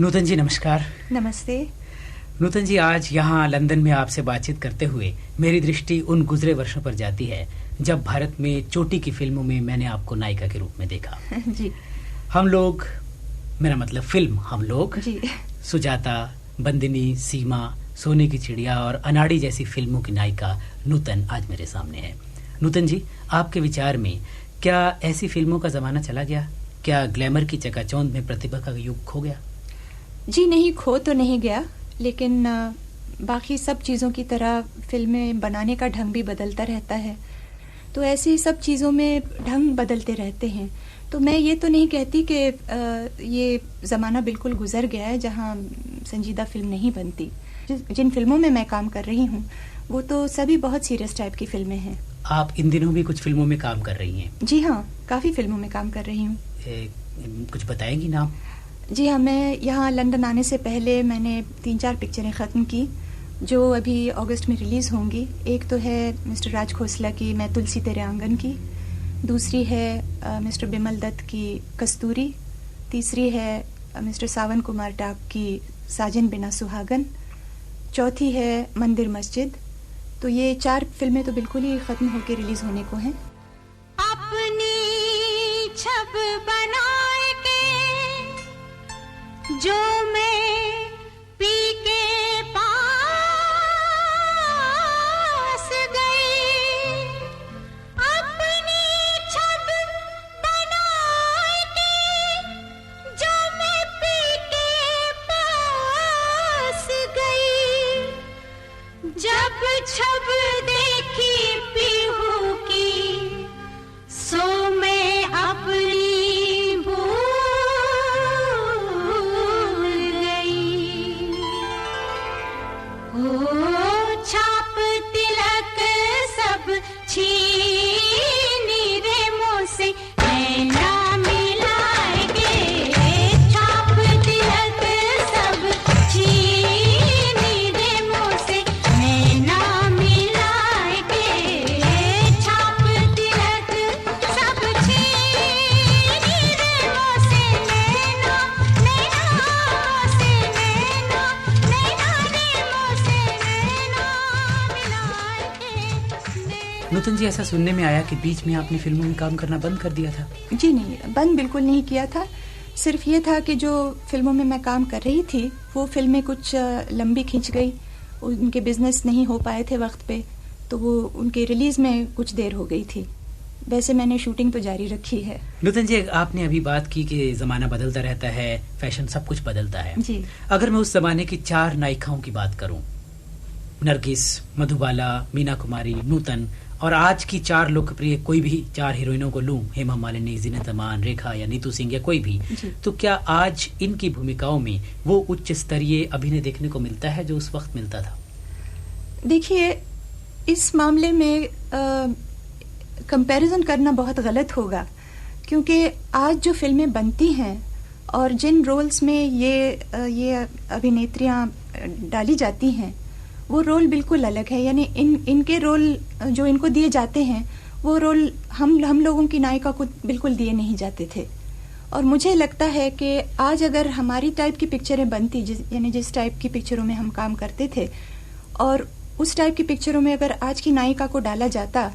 नूतन जी नमस्कार। नमस्ते। नूतन जी, आज यहाँ लंदन में आपसे बातचीत करते हुए मेरी दृष्टि उन गुजरे वर्षों पर जाती है जब भारत में चोटी की फिल्मों में मैंने आपको नायिका के रूप में देखा। जी। हम लोग, मेरा मतलब फिल्म हम लोग, जी। सुजाता, बंदिनी, सीमा, सोने की चिड़िया और अनाड़ी जैसी फिल्मों की नायिका नूतन आज मेरे सामने है। नूतन जी, आपके विचार में क्या ऐसी फिल्मों का जमाना चला गया? क्या ग्लैमर की चकाचौंध में प्रतिभा का युग खो गया? जी नहीं, खो तो नहीं गया, लेकिन बाकी सब चीज़ों की तरह फिल्में बनाने का ढंग भी बदलता रहता है, तो ऐसी सब चीज़ों में ढंग बदलते रहते हैं। तो मैं ये तो नहीं कहती कि ये ज़माना बिल्कुल गुजर गया है जहाँ संजीदा फिल्म नहीं बनती। जिन फिल्मों में मैं काम कर रही हूँ वो तो सभी बहुत सीरियस टाइप की फिल्में हैं। आप इन दिनों भी कुछ फिल्मों में काम कर रही हैं? जी हाँ, काफ़ी फिल्मों में काम कर रही हूँ। कुछ बताएंगी नाम? जी हाँ, मैं यहाँ लंदन आने से पहले मैंने 3-4 पिक्चरें ख़त्म की जो अभी अगस्त में रिलीज़ होंगी। एक तो है मिस्टर राज खोसला की मैं तुलसी तेरे आंगन की, दूसरी है मिस्टर बिमल दत्त की कस्तूरी, तीसरी है मिस्टर सावन कुमार टाक की साजन बिना सुहागन, चौथी है मंदिर मस्जिद। तो ये 4 फिल्में तो बिल्कुल ही ख़त्म होकर रिलीज़ होने को हैं। अपनी छब बनाए के जो मैं पी के पास गई, अपनी छब बनाए के जो मैं पी के पास गई, जब छब देखी पीहू की सो मैं अपनी भूल गई। ओ छाप तिलक सब छीनी रे मुझसे नैना मिलाएंगे, छाप तिलक सब छीनी रे मुझसे नैना मिलाएंगे, छाप तिलक सब छीनी रे मुझसे नैना, नैना मुझसे नैना, नैना रे मुझसे नैना मिलाएंगे। नूतन जी, ऐसा सुनने में आया कि बीच में आपने फिल्मों में काम करना बंद कर दिया था। जी नहीं, बंद बिल्कुल नहीं किया था। सिर्फ ये था कि जो फिल्मों में मैं काम कर रही थी वो फिल्में कुछ लंबी खिंच गई, उनके बिजनेस नहीं हो पाए थे वक्त पे, तो वो उनके रिलीज़ में कुछ देर हो गई थी। वैसे मैंने शूटिंग तो जारी रखी है। नूतन जी, आपने अभी बात की कि जमाना बदलता रहता है, फैशन सब कुछ बदलता है। जी। अगर मैं उस जमाने की 4 नायिकाओं की बात करूं, नरगिस, मधुबाला, मीना कुमारी, नूतन, और आज की 4 लोकप्रिय कोई भी 4 हीरोइनों को लूं, हेमा मालिनी, जीनत अमान, रेखा या नीतू सिंह या कोई भी, तो क्या आज इनकी भूमिकाओं में वो उच्च स्तरीय अभिनय देखने को मिलता है जो उस वक्त मिलता था? देखिए, इस मामले में कंपैरिजन करना बहुत गलत होगा, क्योंकि आज जो फिल्में बनती हैं और जिन रोल्स में ये अभिनेत्रियां डाली जाती हैं वो रोल बिल्कुल अलग है। यानी इनके रोल जो इनको दिए जाते हैं वो रोल हम लोगों की नायिका को बिल्कुल दिए नहीं जाते थे। और मुझे लगता है कि आज अगर हमारी टाइप की पिक्चरें बनती, यानी जिस टाइप की पिक्चरों में हम काम करते थे, और उस टाइप की पिक्चरों में अगर आज की नायिका को डाला जाता,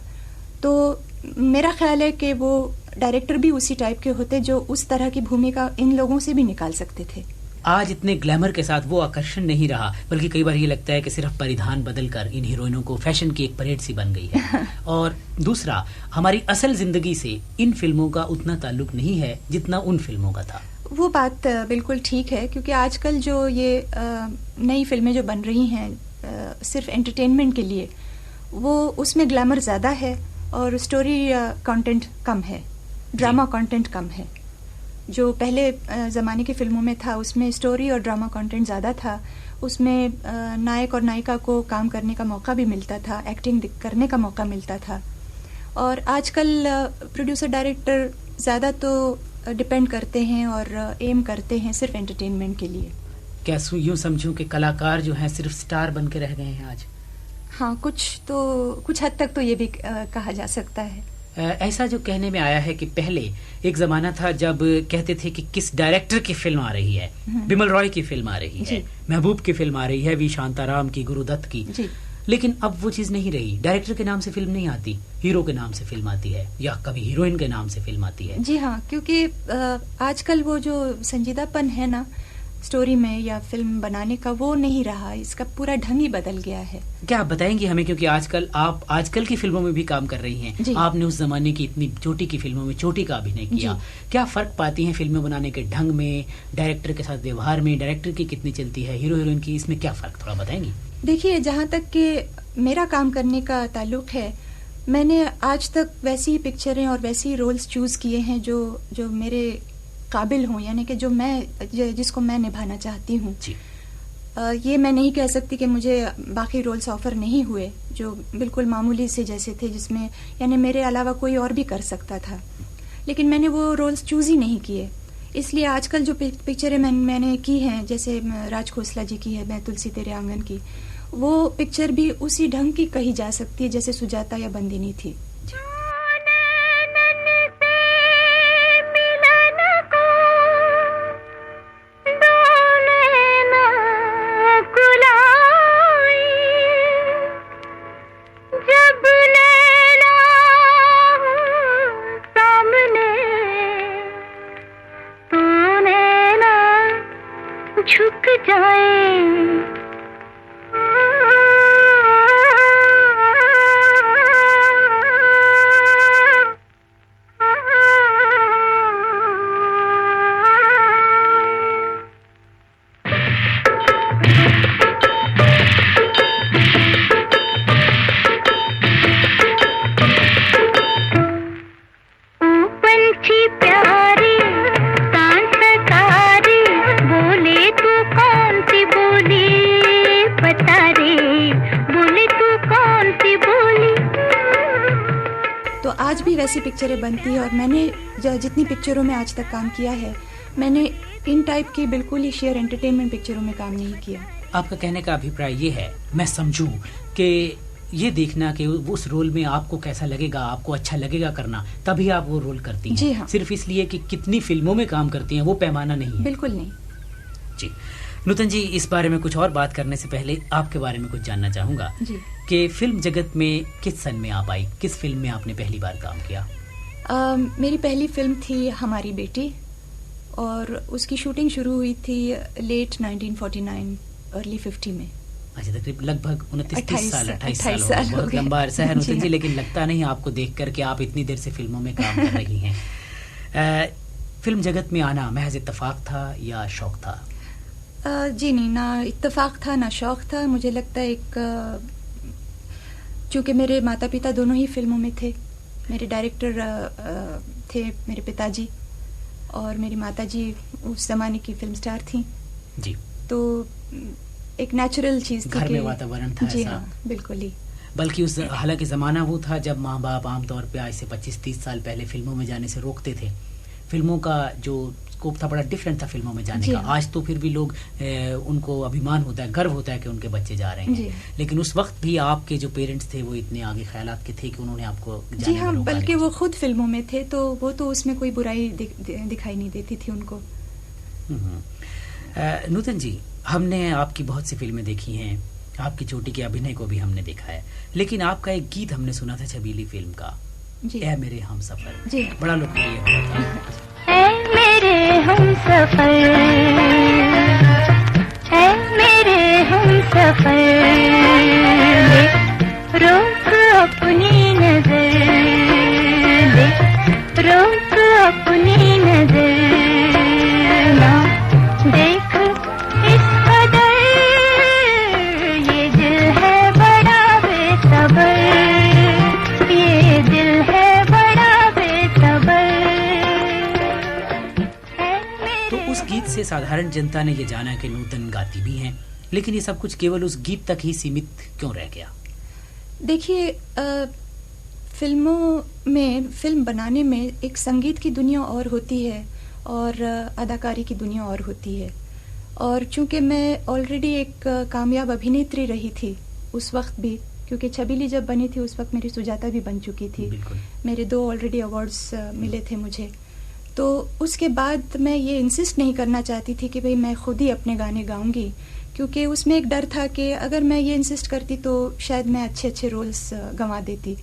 तो मेरा ख्याल है कि वो डायरेक्टर भी उसी टाइप के होते जो उस तरह की भूमिका इन लोगों से भी निकाल सकते थे। आज इतने ग्लैमर के साथ वो आकर्षण नहीं रहा, बल्कि कई बार ये लगता है कि सिर्फ परिधान बदलकर इन हीरोइनों को फैशन की एक परेड सी बन गई है। और दूसरा, हमारी असल जिंदगी से इन फिल्मों का उतना ताल्लुक नहीं है जितना उन फिल्मों का था। वो बात बिल्कुल ठीक है, क्योंकि आजकल जो ये नई फिल्में जो बन रही हैं सिर्फ एंटरटेनमेंट के लिए, वो उसमें ग्लैमर ज़्यादा है और स्टोरी कंटेंट कम है, ड्रामा कंटेंट कम है। जो पहले ज़माने की फिल्मों में था उसमें स्टोरी और ड्रामा कंटेंट ज़्यादा था, उसमें नायक और नायिका को काम करने का मौका भी मिलता था, एक्टिंग करने का मौका मिलता था। और आजकल प्रोड्यूसर डायरेक्टर ज़्यादा तो डिपेंड करते हैं और एम करते हैं सिर्फ एंटरटेनमेंट के लिए। क्या यूँ समझूं कि कलाकार जो हैं सिर्फ स्टार बन के रह गए हैं आज? हाँ, कुछ हद तक तो ये भी कहा जा सकता है। ऐसा जो कहने में आया है कि पहले एक जमाना था जब कहते थे कि किस डायरेक्टर की फिल्म आ रही है, बिमल रॉय की फिल्म आ रही है, महबूब की फिल्म आ रही है, वी शांताराम की, गुरुदत्त की। लेकिन अब वो चीज नहीं रही। डायरेक्टर के नाम से फिल्म नहीं आती, हीरो के नाम से फिल्म आती है या कभी हीरोइन के नाम से फिल्म आती है। जी हाँ, क्योंकि आजकल वो जो संजीदापन है ना स्टोरी में या फिल्म बनाने का, वो नहीं रहा। इसका पूरा ढंग ही बदल गया है। क्या आप बताएंगे हमें, क्योंकि आजकल आप आजकल की फिल्मों में भी काम कर रही हैं, आपने उस जमाने की इतनी चोटी की फिल्मों में चोटी का अभिनय किया, क्या फर्क पाती हैं फिल्में बनाने के ढंग में, डायरेक्टर के साथ व्यवहार में, डायरेक्टर की कितनी चलती है, हीरो हीरोइन की, इसमें क्या फर्क थोड़ा बताएंगी? देखिए, जहाँ तक कि मेरा काम करने का ताल्लुक है, मैंने आज तक वैसी ही पिक्चरें और वैसे ही रोल्स चूज किए हैं जो मेरे काबिल हों, यानी कि जिसको मैं निभाना चाहती हूँ। ये मैं नहीं कह सकती कि मुझे बाकी रोल्स ऑफर नहीं हुए जो बिल्कुल मामूली से जैसे थे, जिसमें यानी मेरे अलावा कोई और भी कर सकता था, लेकिन मैंने वो रोल्स चूज ही नहीं किए। इसलिए आजकल जो पिक्चरें मैंने की हैं, जैसे राज खोसला जी की है मैं तुलसी तेरे आंगन की, वो पिक्चर भी उसी ढंग की कही जा सकती है जैसे सुजाता या बंदिनी थी। झुक जाए आज भी वैसी पिक्चरें बनती है और मैंने जितनी पिक्चरों में आज तक काम किया है, मैंने इन टाइप की बिल्कुल ही शेयर एंटरटेनमेंट पिक्चरों में काम नहीं किया। आपका कहने का अभिप्राय ये है, मैं समझूं, कि ये देखना कि उस रोल में आपको कैसा लगेगा, आपको अच्छा लगेगा करना, तभी आप वो रोल करती हैं। जी हाँ। सिर्फ इसलिए कि कितनी फिल्मों में काम करती हैं वो पैमाना नहीं है। बिल्कुल नहीं। जी नूतन जी, इस बारे में कुछ और बात करने से पहले आपके बारे में कुछ जानना चाहूंगा कि फिल्म जगत में किस सन में आप आई, किस फिल्म में आपने पहली बार काम किया? मेरी पहली फिल्म थी हमारी बेटी, और उसकी शूटिंग शुरू हुई थी लेट 1949 अर्ली 50 में। अच्छा, तकरीबन लगभग 28 साल हो बहुत लंबा अरसा है नूतन जी, लेकिन लगता नहीं आपको देख कर के आप इतनी देर से फिल्मों में काम कर रही हैं। फिल्म जगत में आना महज इत्तेफाक था या शौक था? जी नहीं, ना इत्तेफाक था ना शौक था। मुझे लगता है चूँकि मेरे माता पिता दोनों ही फिल्मों में थे। मेरे डायरेक्टर थे मेरे पिताजी, और मेरी माताजी उस जमाने की फिल्म स्टार थी जी। तो एक नेचुरल चीज़ थी, घर में वातावरण था जी ऐसा। हाँ, बिल्कुल ही। बल्कि उस हालांकि ज़माना वो था जब माँ बाप आमतौर पे आज से 25-30 साल पहले फिल्मों में जाने से रोकते थे। फिल्मों का जो स्कोप था बड़ा डिफरेंट था फिल्मों में जाने का। आज तो फिर भी लोग उनको अभिमान होता है, गर्व होता है कि उनके बच्चे जा रहे हैं, लेकिन उस वक्त भी आपके जो पेरेंट्स थे वो इतने आगे ख्यालात के थे कि उन्होंने आपको जाने जी हाँ, बल्कि वो खुद फिल्मों में थे तो वो तो उसमें कोई बुराई दिखाई नहीं देती थी उनको। नूतन जी, हमने आपकी बहुत सी फिल्में देखी हैं, आपकी चोटी के अभिनय को भी हमने देखा है, लेकिन आपका एक गीत हमने सुना था छबीली फिल्म का, ऐ मेरे हमसफर, जी बड़ा लोकप्रिय हुआ था। ऐ मेरे हमसफर, ऐ मेरे हमसफर, रोक अपनी नजर, रोक अपनी नजर, ना देख इस कदर, ये दिल है बड़ा बेसबर, ये दिल है बड़ा बेसबर। तो उस गीत से साधारण जनता ने ये जाना कि नूतन गाती भी हैं, लेकिन ये सब कुछ केवल उस गीत तक ही सीमित क्यों रह गया? देखिए, फिल्मों में, फिल्म बनाने में एक संगीत की दुनिया और होती है और अदाकारी की दुनिया और होती है, और चूंकि मैं ऑलरेडी एक कामयाब अभिनेत्री रही थी उस वक्त भी, क्योंकि छबीली जब बनी थी उस वक्त मेरी सुजाता भी बन चुकी थी। बिल्कुल। मेरे 2 ऑलरेडी अवार्ड्स मिले थे मुझे। तो उसके बाद मैं ये इंसिस्ट नहीं करना चाहती थी कि भाई मैं खुद ही अपने गाने गाऊंगी, क्योंकि उसमें एक डर था कि अगर मैं ये इंसिस्ट करती तो शायद मैं अच्छे अच्छे रोल्स गंवा देती।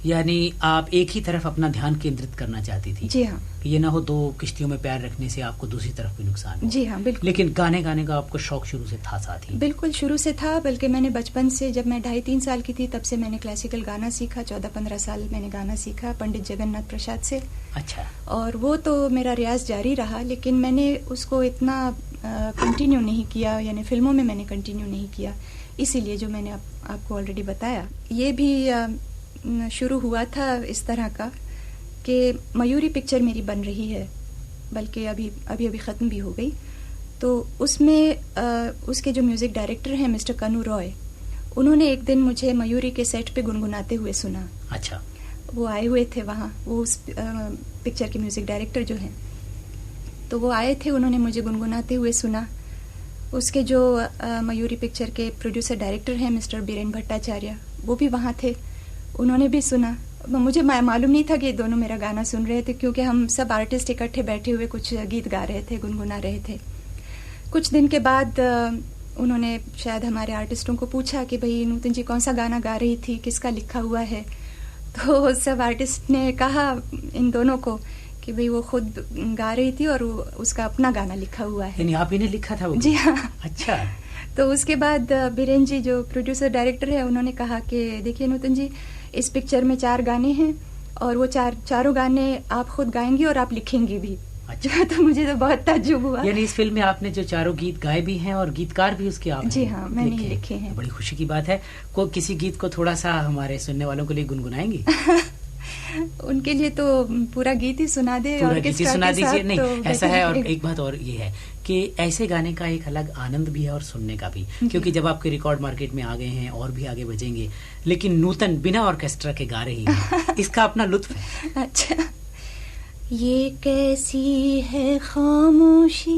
यानी आप एक ही तरफ अपना ध्यान केंद्रित करना चाहती थी। जी हाँ। कि ये ना हो 2 किश्तियों में पैर रखने से आपको दूसरी तरफ भी नुकसान हो। जी हाँ, बिल्कुल। लेकिन गाने गाने का आपको शौक शुरू से था साथ ही? बिल्कुल शुरू से था, बल्कि मैंने बचपन से, जब मैं 2.5-3 साल की थी तब से मैंने क्लासिकल गाना सीखा। 14-15 साल मैंने गाना सीखा पंडित जगन्नाथ प्रसाद से। अच्छा। और वो तो मेरा रियाज जारी रहा, लेकिन मैंने उसको इतना कंटिन्यू नहीं किया, यानी फिल्मों में मैंने कंटिन्यू नहीं किया। इसीलिए जो मैंने आपको ऑलरेडी बताया, ये भी शुरू हुआ था इस तरह का कि मयूरी पिक्चर मेरी बन रही है, बल्कि अभी ख़त्म भी हो गई। तो उसमें उसके जो म्यूज़िक डायरेक्टर हैं मिस्टर कनु रॉय, उन्होंने एक दिन मुझे मयूरी के सेट पे गुनगुनाते हुए सुना। अच्छा। वो आए हुए थे वहाँ, वो उस पिक्चर के म्यूज़िक डायरेक्टर जो हैं, तो वो आए थे, उन्होंने मुझे गुनगुनाते हुए सुना। उसके जो मयूरी पिक्चर के प्रोड्यूसर डायरेक्टर हैं मिस्टर बीरेन भट्टाचार्य, वो भी वहाँ थे, उन्होंने भी सुना। मुझे मालूम नहीं था कि दोनों मेरा गाना सुन रहे थे, क्योंकि हम सब आर्टिस्ट इकट्ठे बैठे हुए कुछ गीत गा रहे थे, गुनगुना रहे थे। कुछ दिन के बाद उन्होंने शायद हमारे आर्टिस्टों को पूछा कि भाई नूतन जी कौन सा गाना गा रही थी, किसका लिखा हुआ है। तो सब आर्टिस्ट ने कहा इन दोनों को कि भाई वो खुद गा रही थी और उसका अपना गाना लिखा हुआ है। यानी आप ही ने लिखा था वो? जी हाँ। अच्छा। तो उसके बाद बीरेन जी जो प्रोड्यूसर डायरेक्टर है, उन्होंने कहा कि देखिए नूतन जी, इस पिक्चर में 4 गाने हैं और वो चारों गाने आप खुद गाएंगी और आप लिखेंगी भी। अच्छा। तो मुझे तो बहुत ताज्जुब हुआ। यानी इस फिल्म में आपने जो 4 गीत गाए भी हैं और गीतकार भी उसके आप जी हाँ, मैंने ही लिखे हैं। तो बड़ी खुशी की बात है। किसी गीत को थोड़ा सा हमारे सुनने वालों के लिए गुनगुनाएंगी? उनके लिए तो पूरा गीत ही सुना दे। पूरा गीत ही सुना दीजिए। नहीं, तो ऐसा है। और एक बात और ये है कि ऐसे गाने का एक अलग आनंद भी है और सुनने का भी, क्योंकि जब आपके रिकॉर्ड मार्केट में आ गए हैं और भी आगे बजेंगे, लेकिन नूतन बिना ऑर्केस्ट्रा के गा रही है, इसका अपना लुत्फ है। अच्छा। ये कैसी है खामोशी,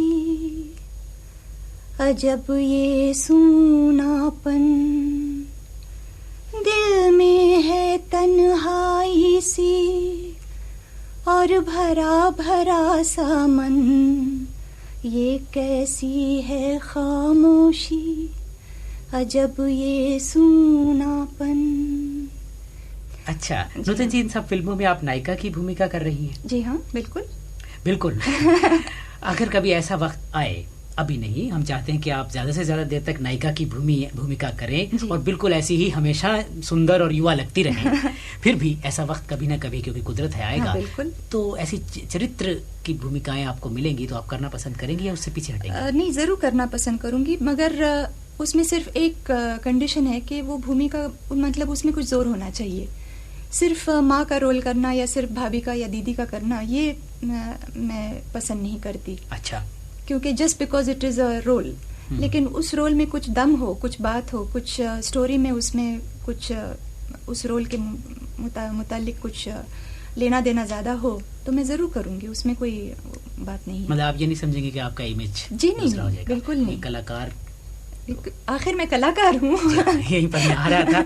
अजब ये सूनापन, दिल में है तन्हाई सी और भरा भरा सा मन। ये कैसी है खामोशी, अजब ये सूनापन। अच्छा नूतन जी, इन सब फिल्मों में आप नायिका की भूमिका कर रही हैं? जी हाँ, बिल्कुल बिल्कुल। अगर कभी ऐसा वक्त आए, अभी नहीं, हम चाहते हैं कि आप ज्यादा से ज्यादा देर तक नायिका की भूमिका करें और बिल्कुल ऐसी ही हमेशा सुंदर और युवा लगती रहें। फिर भी ऐसा वक्त कभी ना कभी, क्योंकि कुदरत है, आएगा। बिल्कुल। तो ऐसी चरित्र की भूमिकाएं आपको मिलेंगी तो आप करना पसंद करेंगे या उससे पीछे हटेंगे? नहीं, जरूर करना पसंद करूंगी, मगर उसमें सिर्फ एक कंडीशन है कि वो भूमिका, मतलब उसमें कुछ जोर होना चाहिए। सिर्फ माँ का रोल करना या सिर्फ भाभी का या दीदी का करना, ये मैं पसंद नहीं करती। अच्छा। क्योंकि just because it is a role, लेकिन उस रोल में कुछ दम हो, कुछ बात हो, कुछ स्टोरी में उसमें कुछ उस रोल के मुतालिक कुछ लेना देना ज्यादा हो, तो मैं जरूर करूंगी, उसमें कोई बात नहीं है। मतलब आप ये नहीं समझेंगे कि आपका इमेज जी नहीं, बिल्कुल नहीं। कलाकार, आखिर मैं कलाकार हूँ। यहीं पर मैं आ रहा था।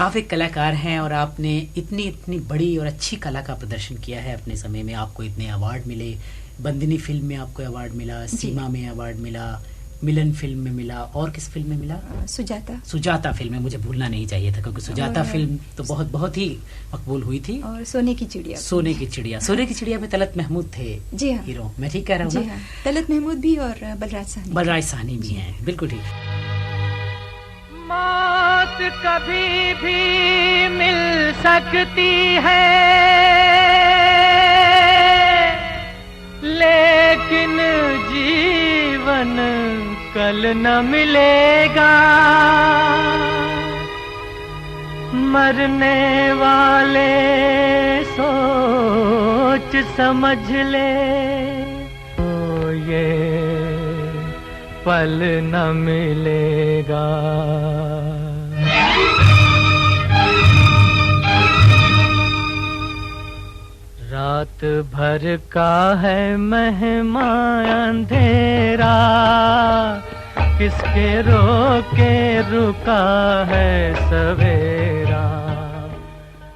आप एक कलाकार हैं और आपने इतनी बड़ी और अच्छी कला का प्रदर्शन किया है अपने समय में। आपको इतने अवार्ड मिले, बंदिनी फिल्म में आपको अवार्ड मिला, सीमा में अवार्ड मिला, मिलन फिल्म में मिला, और किस फिल्म में मिला? सुजाता फिल्म में, मुझे भूलना नहीं चाहिए था, क्योंकि सुजाता फिल्म तो बहुत ही मकबूल हुई थी। और सोने की चिड़िया। सोने की चिड़िया में तलत महमूद थे। जी हाँ। हीरो, मैं ठीक कह रहा हूँ ना? तलत महमूद भी और बलराज साहनी भी हैं। बिल्कुल ठीक। मौत कभी भी मिल सकती है, लेकिन जीवन कल न मिलेगा। मरने वाले सोच समझ ले, तो ये पल न मिलेगा। रात भर का है मेहमान अंधेरा, किसके रोके रुका है सवेरा।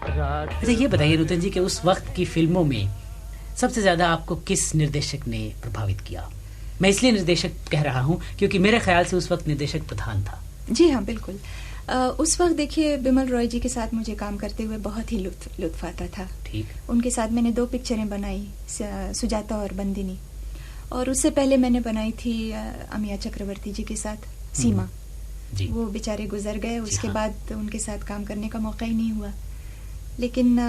अच्छा ये बताइए नूतन जी कि उस वक्त की फिल्मों में सबसे ज्यादा आपको किस निर्देशक ने प्रभावित किया? मैं इसलिए निर्देशक कह रहा हूँ क्योंकि मेरे ख्याल से उस वक्त निर्देशक प्रधान था। जी हाँ, बिल्कुल। उस वक्त देखिए बिमल रॉय जी के साथ मुझे काम करते हुए बहुत ही लुत्फ आता था। ठीक। उनके साथ मैंने 2 पिक्चरें बनाई, सुजाता और बंदिनी, और उससे पहले मैंने बनाई थी अमिया चक्रवर्ती जी के साथ सीमा जी। वो बेचारे गुजर गए, उसके हाँ। बाद उनके साथ काम करने का मौका ही नहीं हुआ। लेकिन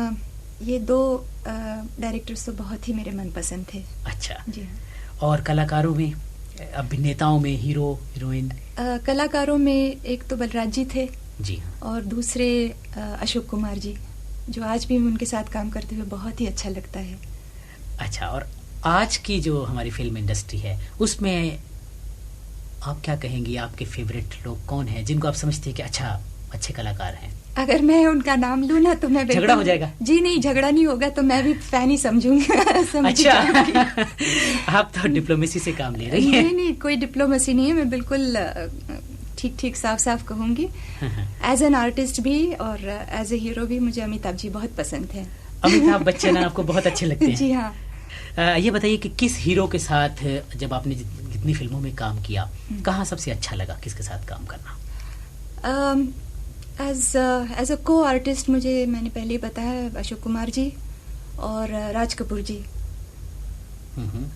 ये 2 डायरेक्टर्स तो बहुत ही मेरे मनपसंद थे। अच्छा जी हाँ। और कलाकारों में, अभिनेताओं में, हीरो हीरोइन? कलाकारों में एक तो बलराज जी थे जी हाँ। और दूसरे अशोक कुमार जी, जो आज भी उनके साथ काम करते हुए बहुत ही अच्छा लगता है। अच्छा, और आज की जो हमारी फिल्म इंडस्ट्री है उसमें आप क्या कहेंगी, आपके फेवरेट लोग कौन हैं जिनको आप समझते हैं कि अच्छे कलाकार हैं? अगर मैं उनका नाम लूँ ना तो मैं झगड़ा हो जाएगा? जी नहीं, झगड़ा नहीं होगा, तो मैं भी फैन ही समझूंगी। अच्छा। आप तो डिप्लोमेसी से काम ले रही हैं। नहीं, कोई डिप्लोमेसी नहीं है, मैं बिल्कुल ठीक साफ कहूंगी। एज एन आर्टिस्ट भी और एज ए हीरो भी मुझे अमिताभ जी बहुत पसंद है। अमिताभ बच्चन आपको बहुत अच्छे लगते हैं? जी हाँ। ये बताइए कि किस हीरो के साथ जब आपने जितनी फिल्मों में काम किया, कहाँ सबसे अच्छा लगा, किसके साथ काम करना? एज अ को आर्टिस्ट मैंने पहले ही बताया, अशोक कुमार जी और राज कपूर जी।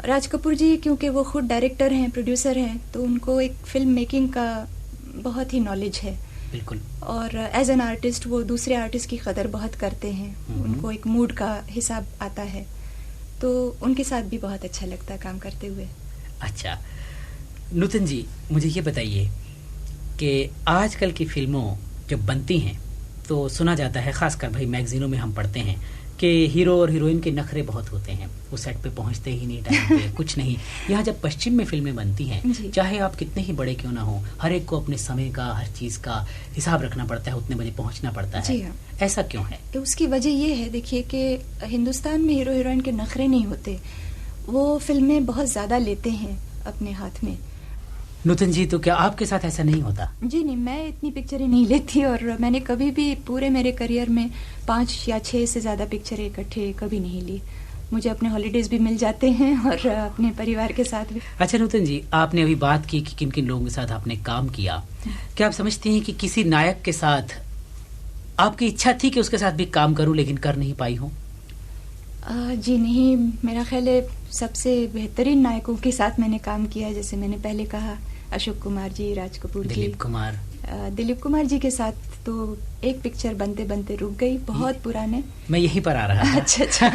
राज कपूर जी क्योंकि वो खुद डायरेक्टर हैं, प्रोड्यूसर हैं, तो उनको एक फिल्म मेकिंग का बहुत ही नॉलेज है। बिल्कुल। और एज एन आर्टिस्ट वो दूसरे आर्टिस्ट की कदर बहुत करते हैं, उनको एक मूड का हिसाब आता है, तो उनके साथ भी बहुत अच्छा लगता है काम करते हुए। अच्छा नूतन जी, मुझे ये बताइए कि आजकल की फिल्मों जब बनती हैं तो सुना जाता है, खासकर भाई मैगजीनों में हम पढ़ते हैं कि हीरो और हीरोइन के नखरे बहुत होते हैं, वो सेट पे पहुंचते ही नहीं टाइम पे, कुछ नहीं। यहाँ जब पश्चिम में फिल्में बनती हैं, चाहे आप कितने ही बड़े क्यों ना हो, हर एक को अपने समय का, हर चीज का हिसाब रखना पड़ता है, उतने बजे पहुंचना पड़ता है। ऐसा क्यों है? उसकी वजह ये है, देखिए कि हिंदुस्तान में हीरो हीरोइन के नखरे नहीं होते, वो फिल्में बहुत ज्यादा लेते हैं अपने हाथ में। नूतन जी, तो क्या आपके साथ ऐसा नहीं होता? जी नहीं, मैं इतनी पिक्चरें नहीं लेती, और मैंने कभी भी पूरे मेरे करियर में 5 या 6 से ज्यादा पिक्चरें इकट्ठे कभी नहीं ली। मुझे अपने हॉलीडेज भी मिल जाते हैं और अपने परिवार के साथ भी। अच्छा नूतन जी, आपने अभी बात की कि किन किन लोगों के साथ आपने काम किया, क्या आप समझती हैं कि किसी नायक के साथ आपकी इच्छा थी कि उसके साथ भी काम करूं लेकिन कर नहीं पाई हूं? जी नहीं, मेरा ख्याल है सबसे बेहतरीन नायकों के साथ मैंने काम किया है। जैसे मैंने पहले कहा, अशोक कुमार जी, राज कपूर जी, दिलीप कुमार जी के साथ तो एक पिक्चर बनते बनते रुक गई, बहुत पुराने। मैं यहीं पर आ रहा था। अच्छा।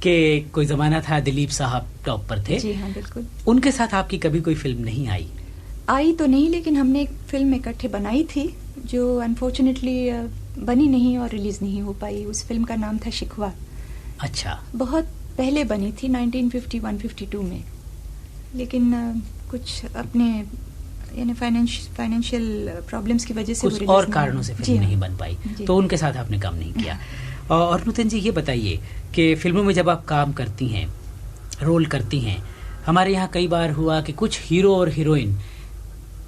कि कोई जमाना था दिलीप साहब टॉप पर थे। जी हाँ, बिल्कुल। उनके साथ आपकी कभी कोई फिल्म नहीं आई? तो नहीं, लेकिन हमने एक फिल्म इकट्ठे बनाई थी जो अनफॉर्चुनेटली बनी नहीं और रिलीज नहीं हो पाई। उस फिल्म का नाम था शिकवा। अच्छा। बहुत पहले बनी थी 1951-52 में, लेकिन कुछ अपने यानी फाइनेंशियल प्रॉब्लम्स की वजह से कुछ और कारणों से फिल्म नहीं बन पाई, तो उनके साथ आपने काम नहीं किया। और नूतन जी ये बताइए कि फिल्मों में जब आप काम करती हैं, रोल करती हैं, हमारे यहाँ कई बार हुआ कि कुछ हीरो और हीरोइन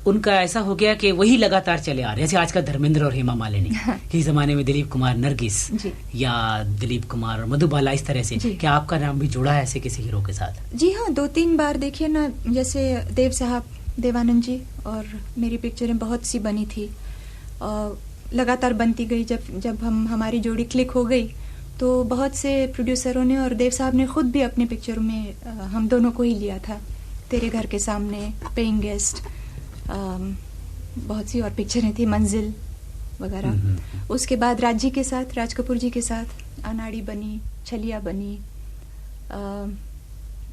उनका ऐसा हो गया कि वही लगातार चले आ रहे, जैसे आजकल धर्मेंद्र और हेमा मालिनी, किसी जमाने में दिलीप कुमार नरगिस, या दिलीप कुमार और मधुबाला, इस तरह से। क्या आपका नाम भी जुड़ा है ऐसे किसी हीरो के साथ? जी हाँ, 2-3 बार देखिए ना, जैसे देव साहब, देवानंद जी और मेरी पिक्चरें बहुत सी बनी थी, लगातार बनती गई। जब हमारी जोड़ी क्लिक हो गई तो बहुत से प्रोड्यूसरों ने और देव साहब ने खुद भी अपने पिक्चरों में हम दोनों को ही लिया था। तेरे घर के सामने, पेइंग गेस्ट, बहुत सी और पिक्चरें थी, मंजिल वगैरह। उसके बाद राज जी के साथ, राज कपूर जी के साथ अनाड़ी बनी, छलिया बनी,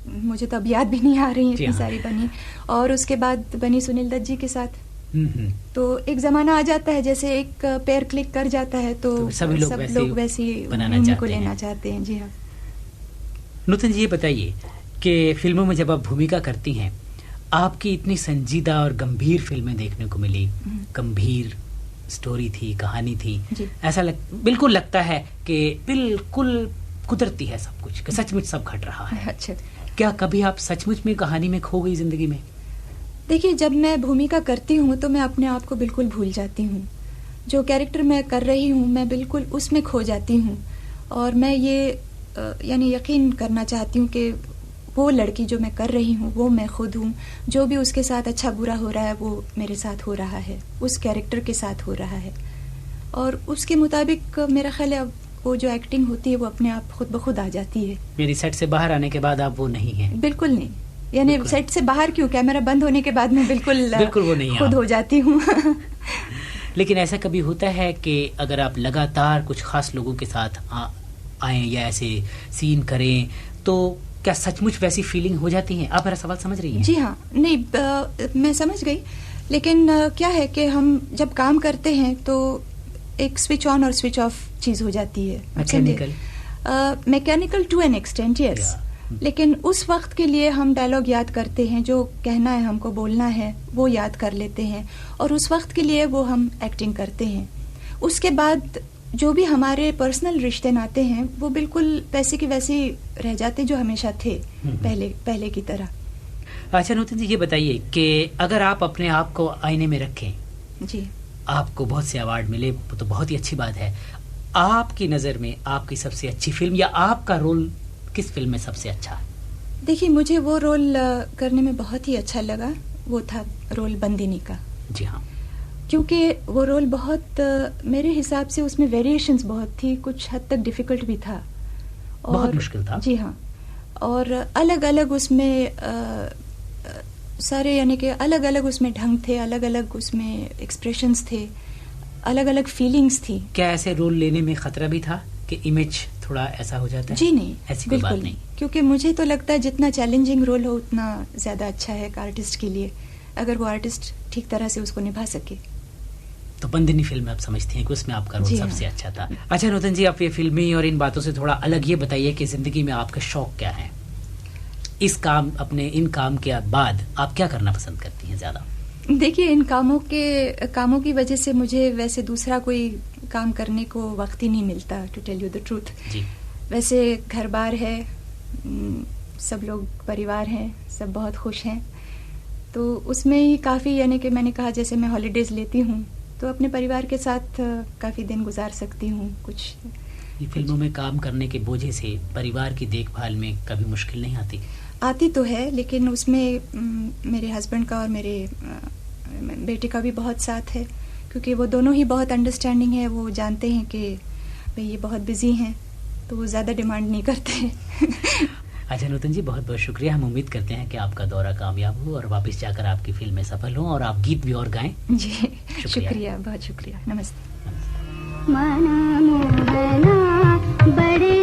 मुझे तो अब याद भी नहीं आ रही, इतनी सारी बनी। और उसके बाद बनी सुनील दत्त जी के साथ। तो एक जमाना आ जाता है, जैसे एक पैर क्लिक कर जाता है तो सब लोग वैसी उन्हीं को लेना चाहते हैं। जी हाँ। नूतन जी ये बताइए कि फिल्मों में जब आप भूमिका करती हैं, आपकी इतनी संजीदा और गंभीर फिल्में देखने को मिली, गंभीर स्टोरी थी, कहानी थी, ऐसा बिल्कुल लगता है कि बिल्कुल कुदरती है सब कुछ, कि सचमुच सब घट रहा है। अच्छा। क्या कभी आप सचमुच में कहानी में खो गई जिंदगी में? देखिए, जब मैं भूमिका करती हूँ तो मैं अपने आप को बिल्कुल भूल जाती हूँ। जो कैरेक्टर मैं कर रही हूँ मैं बिल्कुल उसमें खो जाती हूँ, और मैं ये यानी यकीन करना चाहती हूँ कि वो लड़की जो मैं कर रही हूँ वो मैं खुद हूँ। जो भी उसके साथ अच्छा बुरा हो रहा है वो मेरे साथ हो रहा है, उस कैरेक्टर के साथ हो रहा है, और उसके मुताबिक मेरा ख्याल है वो जो एक्टिंग होती है वो अपने आप खुद ब खुद आ जाती है। मेरी सेट से बाहर आने के बाद आप वो नहीं हैं? बिल्कुल नहीं, यानी बिल्कुल। सेट से बाहर क्यों, कैमरा बंद होने के बाद मैं बिल्कुल बिल्कुल वो नहीं खुद आप। हो जाती हूँ। लेकिन ऐसा कभी होता है कि अगर आप लगातार कुछ खास लोगों के साथ आए या ऐसे सीन करें तो क्या सचमुच वैसी फीलिंग हो जाती है? आप मेरा सवाल समझ रही हैं? जी हाँ, नहीं मैं समझ गई, लेकिन क्या है कि हम जब काम करते हैं तो एक स्विच ऑन और स्विच ऑफ चीज हो जाती है। Mechanical to an extent, yes. लेकिन उस वक्त के लिए हम डायलॉग याद करते हैं, जो कहना है हमको बोलना है वो याद कर लेते हैं, और उस वक्त के लिए वो हम एक्टिंग करते हैं। उसके बाद जो भी हमारे पर्सनल रिश्ते नाते हैं वो बिल्कुल वैसे की वैसे रह जाते जो हमेशा थे पहले की तरह। अच्छा नूतन जी, ये बताइए कि अगर आप अपने आप को आईने में रखें, जी, आपको बहुत से अवार्ड मिले तो बहुत ही अच्छी बात है, आपकी नज़र में आपकी सबसे अच्छी फिल्म या आपका रोल किस फिल्म में सबसे अच्छा है? देखिए, मुझे वो रोल करने में बहुत ही अच्छा लगा, वो था रोल बंदिनी का। जी हाँ, क्योंकि वो रोल बहुत मेरे हिसाब से उसमें वेरिएशंस बहुत थी, कुछ हद तक डिफिकल्ट भी था, और बहुत मुश्किल था। जी हाँ, और अलग अलग उसमें सारे यानी कि अलग अलग उसमें ढंग थे, अलग अलग उसमें एक्सप्रेशंस थे, अलग अलग फीलिंग्स थी। क्या ऐसे रोल लेने में खतरा भी था कि इमेज थोड़ा ऐसा हो जाता है? जी नहीं, ऐसी कोई बात बिल्कुल नहीं। क्योंकि मुझे तो लगता है जितना चैलेंजिंग रोल हो उतना ज्यादा अच्छा है एक आर्टिस्ट के लिए, अगर वो आर्टिस्ट ठीक तरह से उसको निभा सके। तो बंदिनी फिल्म आप समझती हैं कि उसमें आपका रोल जी हाँ। सबसे अच्छा था। अच्छा नूतन जी, आप ये फिल्मी और इन बातों से थोड़ा अलग ये बताइए कि जिंदगी में आपके शौक क्या है? इस काम इन काम के बाद आप क्या करना पसंद करती हैं ज्यादा? देखिए, इन कामों की वजह से मुझे वैसे दूसरा कोई काम करने को वक्त ही नहीं मिलता, to tell you the truth. जी, वैसे घर बार है, सब लोग परिवार हैं, सब बहुत खुश हैं, तो उसमें ही काफ़ी, यानी कि मैंने कहा जैसे मैं हॉलीडेज लेती हूँ तो अपने परिवार के साथ काफ़ी दिन गुजार सकती हूँ। कुछ ये फिल्मों में काम करने के बोझे से परिवार की देखभाल में कभी मुश्किल नहीं आती? आती तो है, लेकिन उसमें मेरे हस्बैंड का और मेरे बेटे का भी बहुत साथ है, क्योंकि वो दोनों ही बहुत अंडरस्टैंडिंग है। वो जानते हैं कि भाई ये बहुत बिजी हैं, तो वो ज़्यादा डिमांड नहीं करते। अच्छा नूतन जी, बहुत बहुत शुक्रिया। हम उम्मीद करते हैं कि आपका दौरा कामयाब हो और वापस जाकर आपकी फिल्में सफल हों और आप गीत भी और गाएं। जी, शुक्रिया, बहुत शुक्रिया। नमस्ते। मन मोहना बड़े